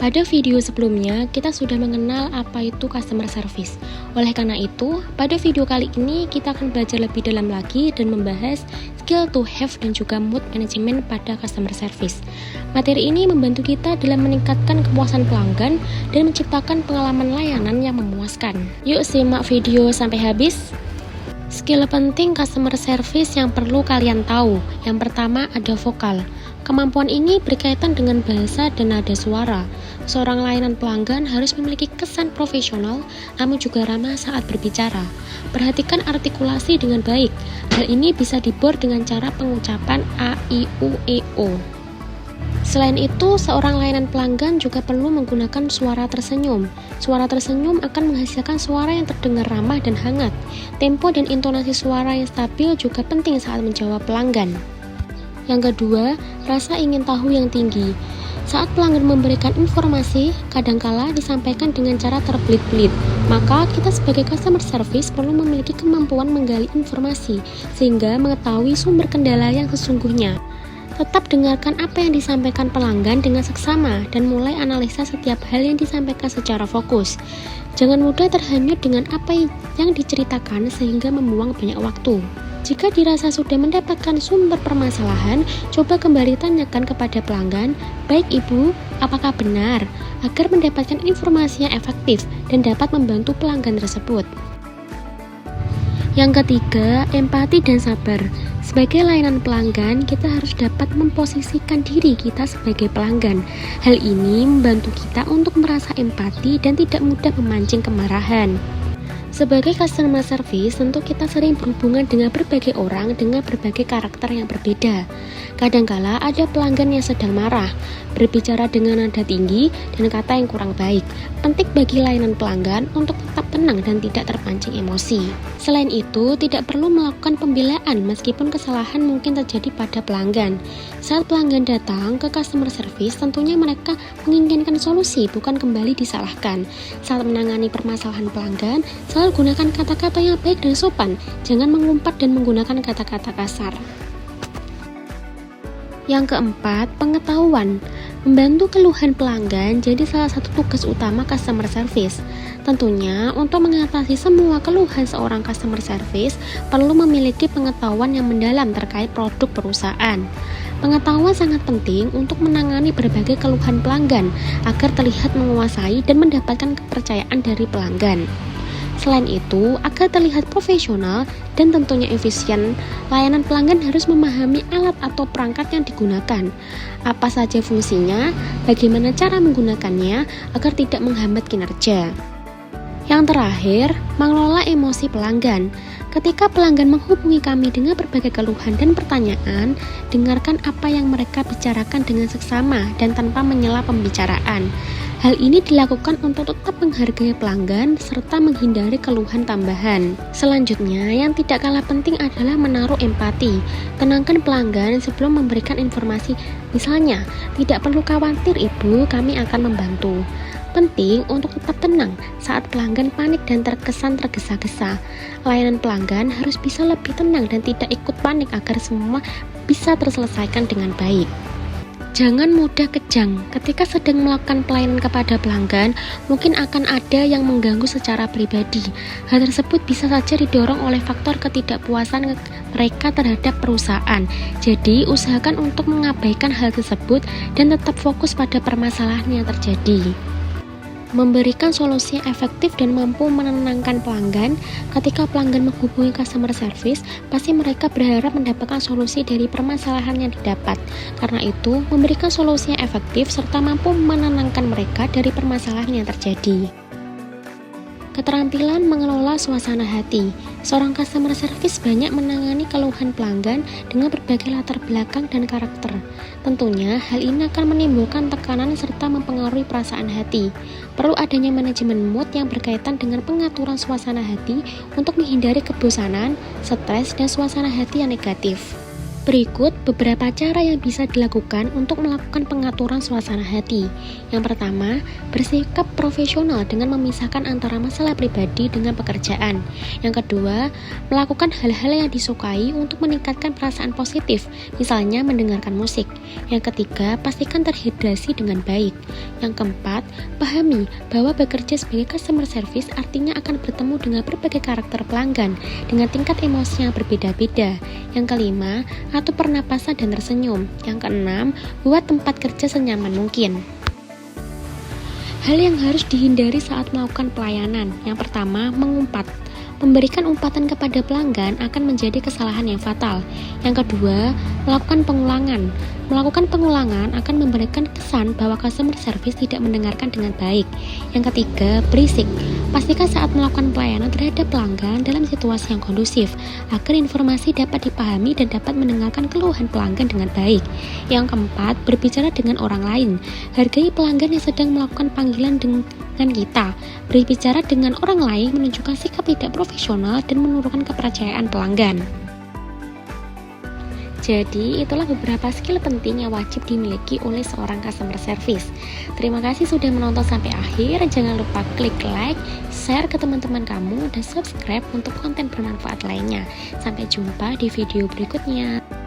Pada video sebelumnya, kita sudah mengenal apa itu customer service. Oleh karena itu, pada video kali ini kita akan belajar lebih dalam lagi dan membahas skill to have dan juga mood management pada customer service. Materi ini membantu kita dalam meningkatkan kepuasan pelanggan dan menciptakan pengalaman layanan yang memuaskan. Yuk simak video sampai habis. Skill penting customer service yang perlu kalian tahu. Yang pertama ada vokal. Kemampuan ini berkaitan dengan bahasa dan nada suara. Seorang layanan pelanggan harus memiliki kesan profesional, namun juga ramah saat berbicara. Perhatikan artikulasi dengan baik. Hal ini bisa dibuat dengan cara pengucapan A, I, U, E, O. Selain itu, seorang layanan pelanggan juga perlu menggunakan suara tersenyum. Suara tersenyum akan menghasilkan suara yang terdengar ramah dan hangat. Tempo dan intonasi suara yang stabil juga penting saat menjawab pelanggan. Yang kedua, rasa ingin tahu yang tinggi. Saat pelanggan memberikan informasi, kadangkala disampaikan dengan cara terbelit-belit. Maka kita sebagai customer service perlu memiliki kemampuan menggali informasi, sehingga mengetahui sumber kendala yang sesungguhnya. Tetap dengarkan apa yang disampaikan pelanggan dengan seksama dan mulai analisa setiap hal yang disampaikan secara fokus. Jangan mudah terhanyut dengan apa yang diceritakan sehingga membuang banyak waktu. Jika dirasa sudah mendapatkan sumber permasalahan, coba kembali tanyakan kepada pelanggan, "Baik Ibu, apakah benar?" agar mendapatkan informasi yang efektif dan dapat membantu pelanggan tersebut. Yang ketiga, empati dan sabar. Sebagai layanan pelanggan, kita harus dapat memposisikan diri kita sebagai pelanggan. Hal ini membantu kita untuk merasa empati dan tidak mudah memancing kemarahan. Sebagai customer service, tentu kita sering berhubungan dengan berbagai orang dengan berbagai karakter yang berbeda. Kadangkala ada pelanggan yang sedang marah, berbicara dengan nada tinggi dan kata yang kurang baik. Penting bagi layanan pelanggan untuk tetap tenang dan tidak terpancing emosi. Selain itu, tidak perlu melakukan pembelaan meskipun kesalahan mungkin terjadi pada pelanggan. Saat pelanggan datang ke customer service, tentunya mereka menginginkan solusi, bukan kembali disalahkan. Saat menangani permasalahan pelanggan, selalu gunakan kata-kata yang baik dan sopan. Jangan mengumpat dan menggunakan kata-kata kasar. Yang keempat, pengetahuan. Membantu keluhan pelanggan jadi salah satu tugas utama customer service. Tentunya, untuk mengatasi semua keluhan seorang customer service, perlu memiliki pengetahuan yang mendalam terkait produk perusahaan. Pengetahuan sangat penting untuk menangani berbagai keluhan pelanggan agar terlihat menguasai dan mendapatkan kepercayaan dari pelanggan. Selain itu, agar terlihat profesional dan tentunya efisien, layanan pelanggan harus memahami alat atau perangkat yang digunakan. Apa saja fungsinya, bagaimana cara menggunakannya agar tidak menghambat kinerja. Yang terakhir, mengelola emosi pelanggan. Ketika pelanggan menghubungi kami dengan berbagai keluhan dan pertanyaan, dengarkan apa yang mereka bicarakan dengan seksama dan tanpa menyela pembicaraan. Hal ini dilakukan untuk tetap menghargai pelanggan serta menghindari keluhan tambahan. Selanjutnya, yang tidak kalah penting adalah menaruh empati. Tenangkan pelanggan sebelum memberikan informasi. Misalnya, "Tidak perlu khawatir Ibu, kami akan membantu." Penting untuk tetap tenang saat pelanggan panik dan terkesan tergesa-gesa. Layanan pelanggan harus bisa lebih tenang dan tidak ikut panik agar semua bisa terselesaikan dengan baik. Jangan mudah kejang. Ketika sedang melakukan pelayanan kepada pelanggan, mungkin akan ada yang mengganggu secara pribadi. Hal tersebut bisa saja didorong oleh faktor ketidakpuasan mereka terhadap perusahaan. Jadi, usahakan untuk mengabaikan hal tersebut dan tetap fokus pada permasalahan yang terjadi. Memberikan solusi yang efektif dan mampu menenangkan pelanggan. Ketika pelanggan menghubungi customer service, pasti mereka berharap mendapatkan solusi dari permasalahan yang didapat. Karena itu, memberikan solusi yang efektif serta mampu menenangkan mereka dari permasalahan yang terjadi. Keterampilan mengelola suasana hati. Seorang customer service banyak menangani keluhan pelanggan dengan berbagai latar belakang dan karakter. Tentunya, hal ini akan menimbulkan tekanan serta mempengaruhi perasaan hati. Perlu adanya manajemen mood yang berkaitan dengan pengaturan suasana hati untuk menghindari kebosanan, stres, dan suasana hati yang negatif. Berikut beberapa cara yang bisa dilakukan untuk melakukan pengaturan suasana hati. Yang pertama, bersikap profesional dengan memisahkan antara masalah pribadi dengan pekerjaan. Yang kedua, melakukan hal-hal yang disukai untuk meningkatkan perasaan positif, misalnya mendengarkan musik. Yang ketiga, pastikan terhidrasi dengan baik. Yang keempat, pahami bahwa bekerja sebagai customer service artinya akan bertemu dengan berbagai karakter pelanggan dengan tingkat emosi yang berbeda-beda. Yang kelima, atur pernapasan dan tersenyum. Yang keenam, buat tempat kerja senyaman mungkin. Hal yang harus dihindari saat melakukan pelayanan. Yang pertama, mengumpat. Memberikan umpatan kepada pelanggan akan menjadi kesalahan yang fatal. Yang kedua, melakukan pengulangan. Melakukan pengulangan akan memberikan kesan bahwa customer service tidak mendengarkan dengan baik. Yang ketiga, berisik. Pastikan saat melakukan pelayanan terhadap pelanggan dalam situasi yang kondusif, agar informasi dapat dipahami dan dapat mendengarkan keluhan pelanggan dengan baik. Yang keempat, berbicara dengan orang lain. Hargai pelanggan yang sedang melakukan panggilan dengan kita. Berbicara dengan orang lain menunjukkan sikap tidak profesional dan menurunkan kepercayaan pelanggan. Jadi, itulah beberapa skill penting yang wajib dimiliki oleh seorang customer service. Terima kasih sudah menonton sampai akhir. Jangan lupa klik like, share ke teman-teman kamu, dan subscribe untuk konten bermanfaat lainnya. Sampai jumpa di video berikutnya.